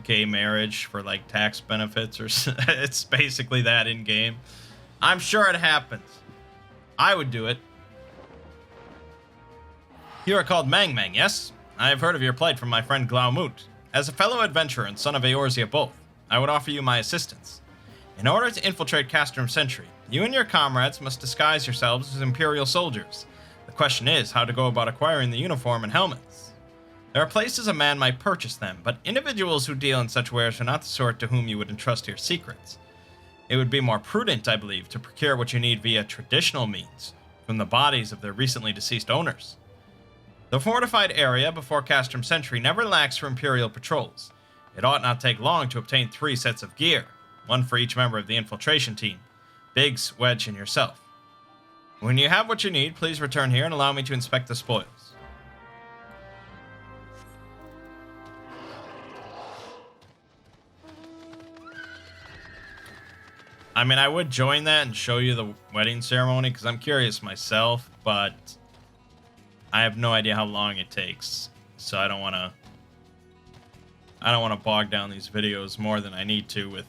gay marriage for like tax benefits, or it's basically that in-game. I'm sure it happens. I would do it. You are called Mangg, yes? I have heard of your plight from my friend Glaumut. As a fellow adventurer and son of Eorzea both, I would offer you my assistance. In order to infiltrate Castrum Sentry, you and your comrades must disguise yourselves as Imperial soldiers. The question is how to go about acquiring the uniform and helmets. There are places a man might purchase them, but individuals who deal in such wares are not the sort to whom you would entrust your secrets. It would be more prudent, I believe, to procure what you need via traditional means, from the bodies of their recently deceased owners. The fortified area before Castrum Sentry never lacks for Imperial patrols. It ought not take long to obtain 3 sets of gear, one for each member of the infiltration team, Biggs, Wedge, and yourself. When you have what you need, please return here and allow me to inspect the spoils. I mean, I would join that and show you the wedding ceremony, because I'm curious myself, but I have no idea how long it takes, so I don't want to bog down these videos more than I need to with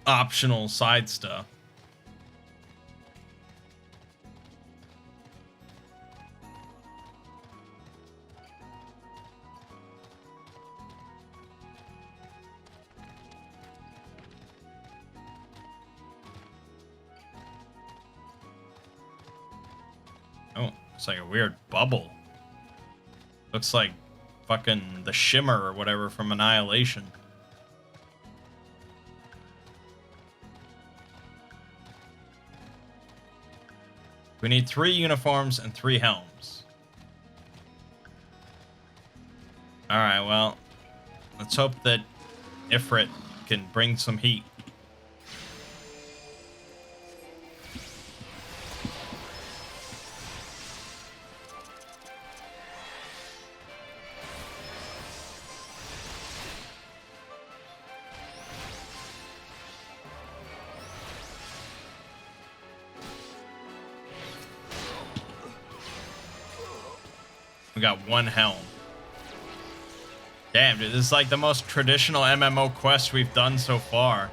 optional side stuff. Oh, it's like a weird bubble. Looks like fucking the shimmer or whatever from Annihilation. We need 3 uniforms and 3 helms. Alright, well, let's hope that Ifrit can bring some heat. We got 1 helm. Damn, dude, this is like the most traditional MMO quest we've done so far.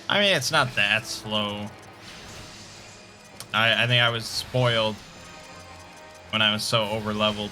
I mean, it's not that slow. I think I was spoiled when I was so over-leveled.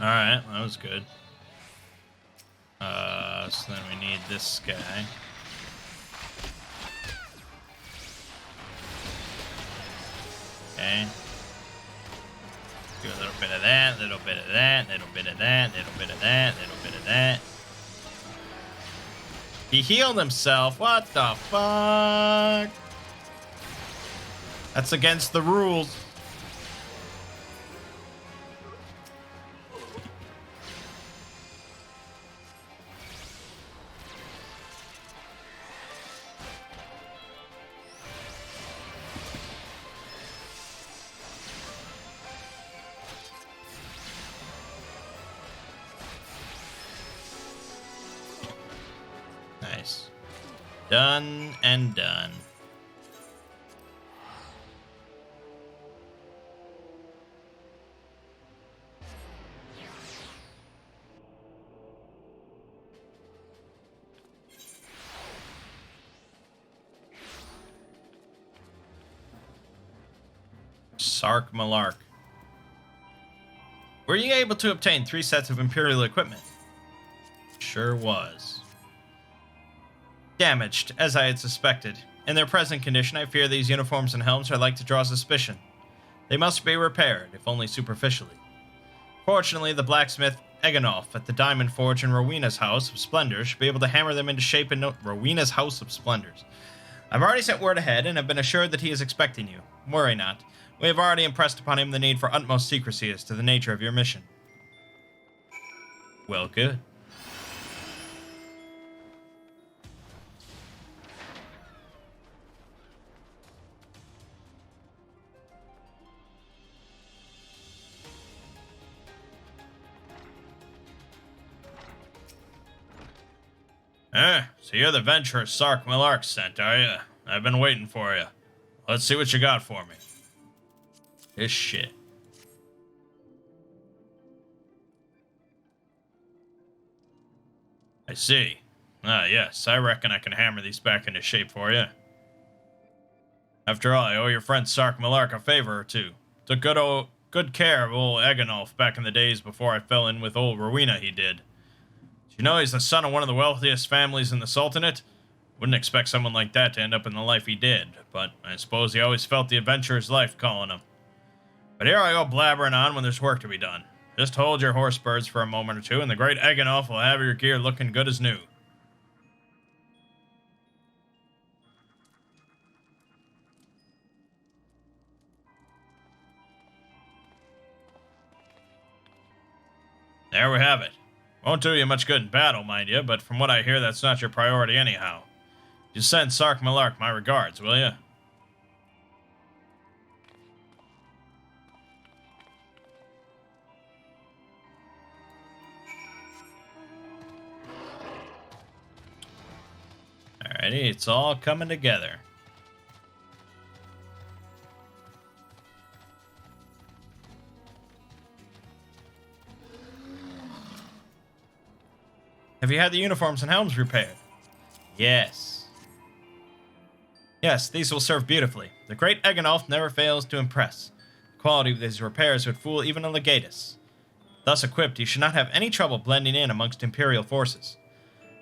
Alright, that was good. So then we need this guy. Okay. Do a little bit of that, little bit of that, little bit of that, little bit of that, little bit of that. He healed himself. What the fuck? That's against the rules. Nice. Done and done. Sark Malark. Were you able to obtain 3 sets of Imperial equipment? Sure was. Damaged, as I had suspected. In their present condition, I fear these uniforms and helms are like to draw suspicion. They must be repaired, if only superficially. Fortunately, the blacksmith Eganolf at the Diamond Forge in Rowena's House of Splendor should be able to hammer them into shape in Rowena's House of Splendors. I've already sent word ahead and have been assured that he is expecting you. Worry not. We have already impressed upon him the need for utmost secrecy as to the nature of your mission. Well, good. So you're the adventurer Sark Malark sent, are you? I've been waiting for you. Let's see what you got for me. This shit. I see. Ah, yes, I reckon I can hammer these back into shape for you. After all, I owe your friend Sark Malark a favor or two. Took good care of old Eganolf back in the days before I fell in with old Rowena, he did. You know he's the son of one of the wealthiest families in the Sultanate? Wouldn't expect someone like that to end up in the life he did, but I suppose he always felt the adventurer's life calling him. But here I go blabbering on when there's work to be done. Just hold your horse birds for a moment or two, and the great Eganolf will have your gear looking good as new. There we have it. Won't do you much good in battle, mind you, but from what I hear, that's not your priority anyhow. You send Sark Malark my regards, will you? Alrighty, it's all coming together. Have you had the uniforms and helms repaired? Yes. Yes, these will serve beautifully. The great Eganolf never fails to impress. The quality of these repairs would fool even a legatus. Thus equipped, you should not have any trouble blending in amongst Imperial forces.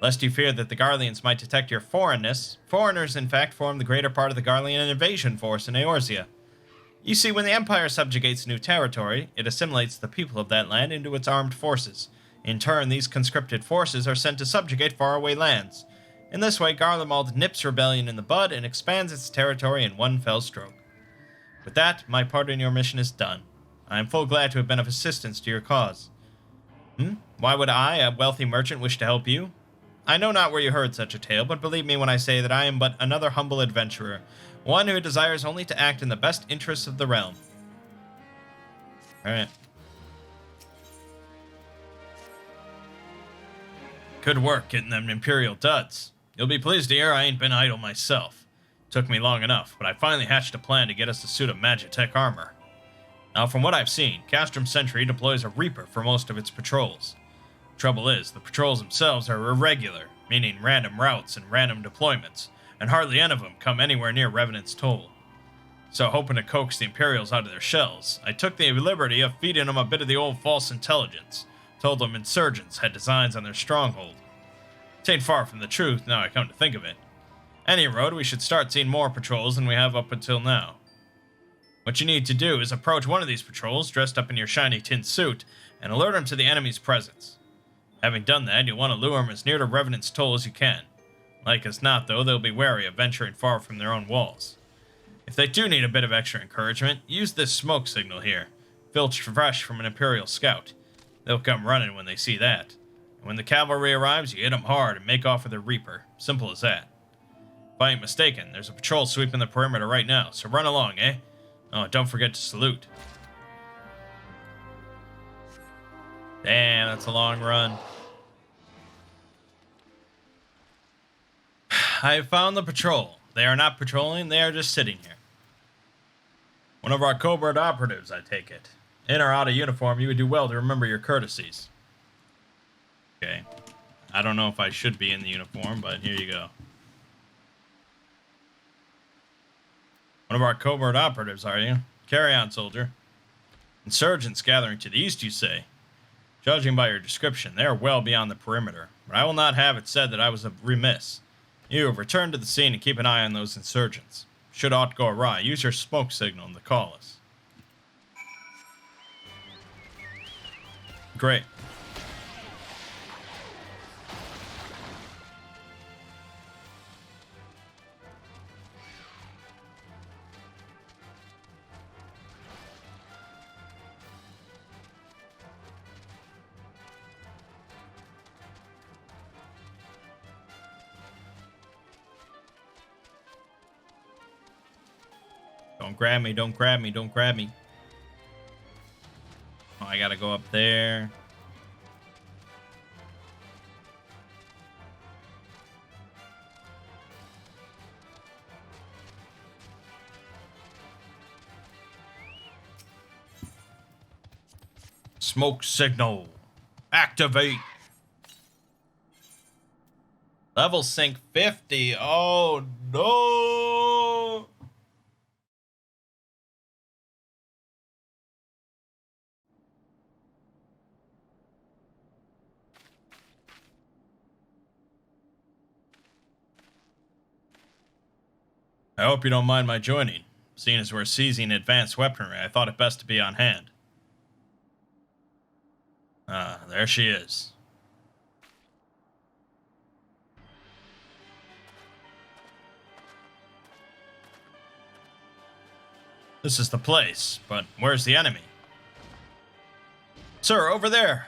Lest you fear that the Garleans might detect your foreignness, foreigners in fact form the greater part of the Garlean invasion force in Eorzea. You see, when the Empire subjugates new territory, it assimilates the people of that land into its armed forces. In turn, these conscripted forces are sent to subjugate faraway lands. In this way, Garlemald nips rebellion in the bud and expands its territory in one fell stroke. With that, my part in your mission is done. I am full glad to have been of assistance to your cause. Why would I, a wealthy merchant, wish to help you? I know not where you heard such a tale, but believe me when I say that I am but another humble adventurer, one who desires only to act in the best interests of the realm. Alright. Good work getting them Imperial duds. You'll be pleased to hear I ain't been idle myself. Took me long enough, but I finally hatched a plan to get us a suit of Magitech armor. Now, from what I've seen, Castrum Sentry deploys a Reaper for most of its patrols. Trouble is, the patrols themselves are irregular, meaning random routes and random deployments, and hardly any of them come anywhere near Revenant's toll. So, hoping to coax the Imperials out of their shells, I took the liberty of feeding them a bit of the old false intelligence, Told them insurgents had designs on their stronghold. It ain't far from the truth, now I come to think of it. Any road, we should start seeing more patrols than we have up until now. What you need to do is approach one of these patrols, dressed up in your shiny tin suit, and alert them to the enemy's presence. Having done that, you'll want to lure them as near to Revenant's toll as you can. Like as not, though, they'll be wary of venturing far from their own walls. If they do need a bit of extra encouragement, use this smoke signal here, filched fresh from an Imperial scout. They'll come running when they see that. And when the cavalry arrives, you hit them hard and make off with a Reaper. Simple as that. If I ain't mistaken, there's a patrol sweeping the perimeter right now, so run along, eh? Oh, don't forget to salute. Damn, that's a long run. I have found the patrol. They are not patrolling, they are just sitting here. One of our covert operatives, I take it. In or out of uniform, you would do well to remember your courtesies. Okay. I don't know if I should be in the uniform, but here you go. One of our covert operatives, are you? Carry on, soldier. Insurgents gathering to the east, you say? Judging by your description, they are well beyond the perimeter, but I will not have it said that I was remiss. You have returned to the scene and keep an eye on those insurgents. Should aught go awry, use your smoke signal to call us. Great. Don't grab me, don't grab me, don't grab me. Oh, I gotta go up there. Smoke signal. Activate. Level sync 50. Oh, no. I hope you don't mind my joining. Seeing as we're seizing advanced weaponry, I thought it best to be on hand. Ah, there she is. This is the place, but where's the enemy? Sir, over there!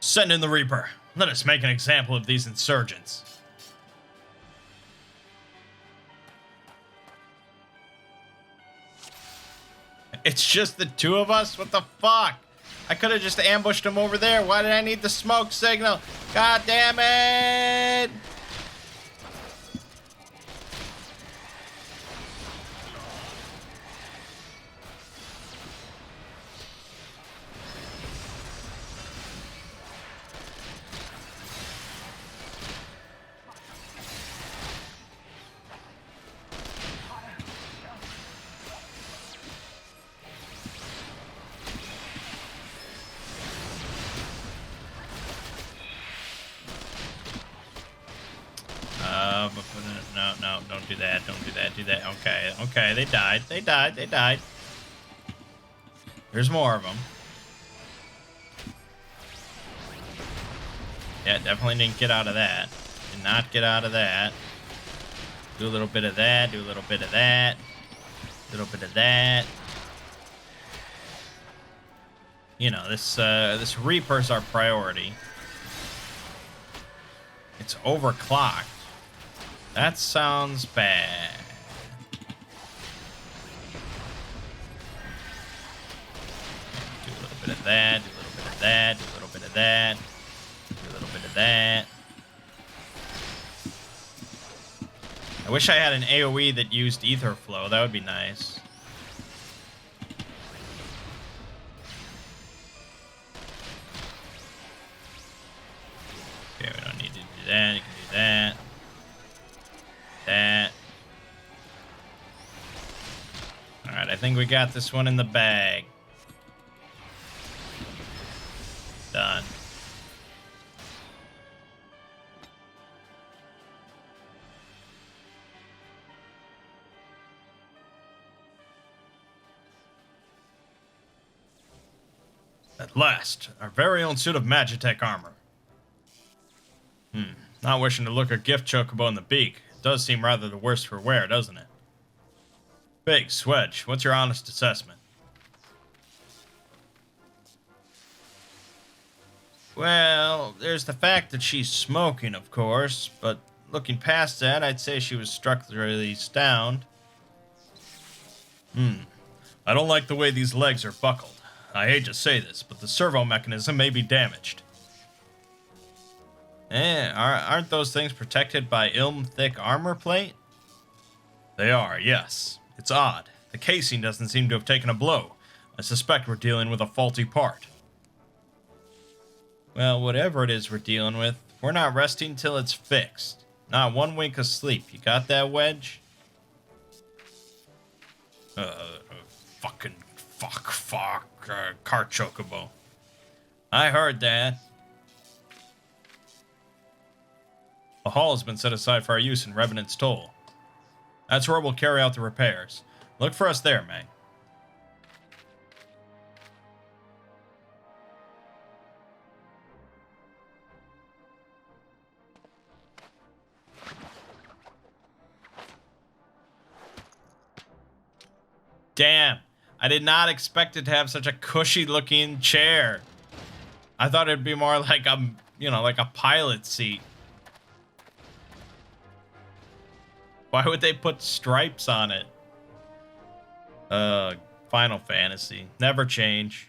Send in the Reaper. Let us make an example of these insurgents. It's just the two of us? What the fuck? I could have just ambushed him over there. Why did I need the smoke signal? God damn it! No, don't do that, do that. Okay, they died. There's more of them. Yeah, definitely didn't get out of that. Did not get out of that. Do a little bit of that, do a little bit of that. A little bit of that. You know, this Reaper's our priority. It's overclocked. That sounds bad. Do a little bit of that, do a little bit of that, do a little bit of that, do a little bit of that. I wish I had an AoE that used ether flow. That would be nice. Okay, we don't need to do that. You can do that. That. Alright, I think we got this one in the bag. Done. At last, our very own suit of Magitech armor. Not wishing to look a gift chocobo in the beak. It does seem rather the worse for wear, doesn't it? Big Swedge, what's your honest assessment? Well, there's the fact that she's smoking, of course, but looking past that, I'd say she was structurally sound. I don't like the way these legs are buckled. I hate to say this, but the servo mechanism may be damaged. Aren't those things protected by thick armor plate? They are, yes. It's odd. The casing doesn't seem to have taken a blow. I suspect we're dealing with a faulty part. Well, whatever it is we're dealing with, we're not resting till it's fixed. Not one wink of sleep. You got that, Wedge? Cart chocobo. I heard that. The hall has been set aside for our use in Revenant's Toll. That's where we'll carry out the repairs. Look for us there, Mangg. Damn, I did not expect it to have such a cushy looking chair. I thought it'd be more like like a pilot seat. Why would they put stripes on it? Final Fantasy. Never change.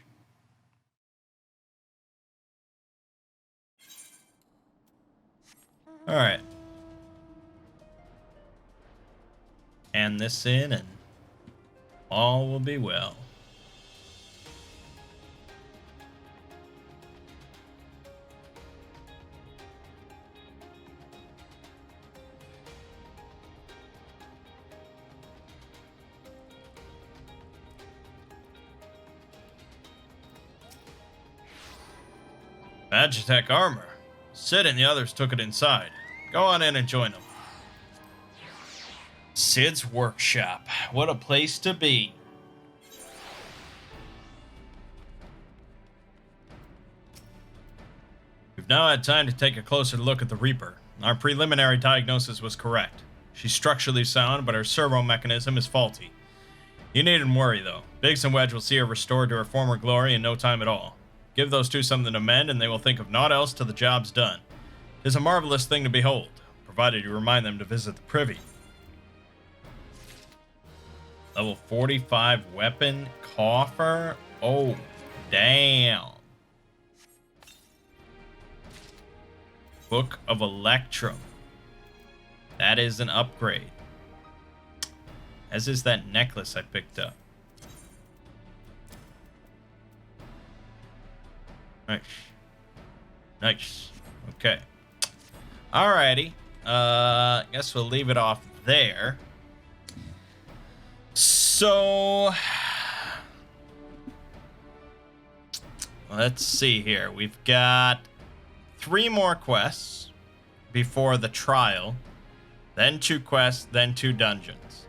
Alright. Hand this in and all will be well. Magitech armor. Sid and the others took it inside. Go on in and join them. Sid's workshop. What a place to be. We've now had time to take a closer look at the Reaper. Our preliminary diagnosis was correct. She's structurally sound, but her servo mechanism is faulty. You needn't worry, though. Biggs and Wedge will see her restored to her former glory in no time at all. Give those two something to mend, and they will think of naught else till the job's done. It is a marvelous thing to behold, provided you remind them to visit the privy. Level 45 weapon coffer? Oh, damn. Book of Electrum. That is an upgrade. As is that necklace I picked up. Nice. Nice. Okay. Alrighty. Guess we'll leave it off there. So, let's see here. We've got 3 more quests before the trial, then 2 quests, then 2 dungeons.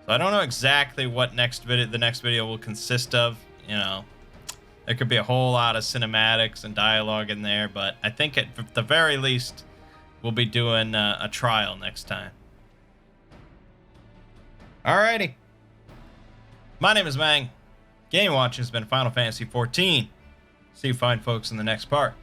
So I don't know exactly what the next video will consist of. You know, there could be a whole lot of cinematics and dialogue in there, but I think at the very least, we'll be doing a trial next time. Alrighty. My name is Mangg. Game watching has been Final Fantasy XIV. See you fine folks in the next part.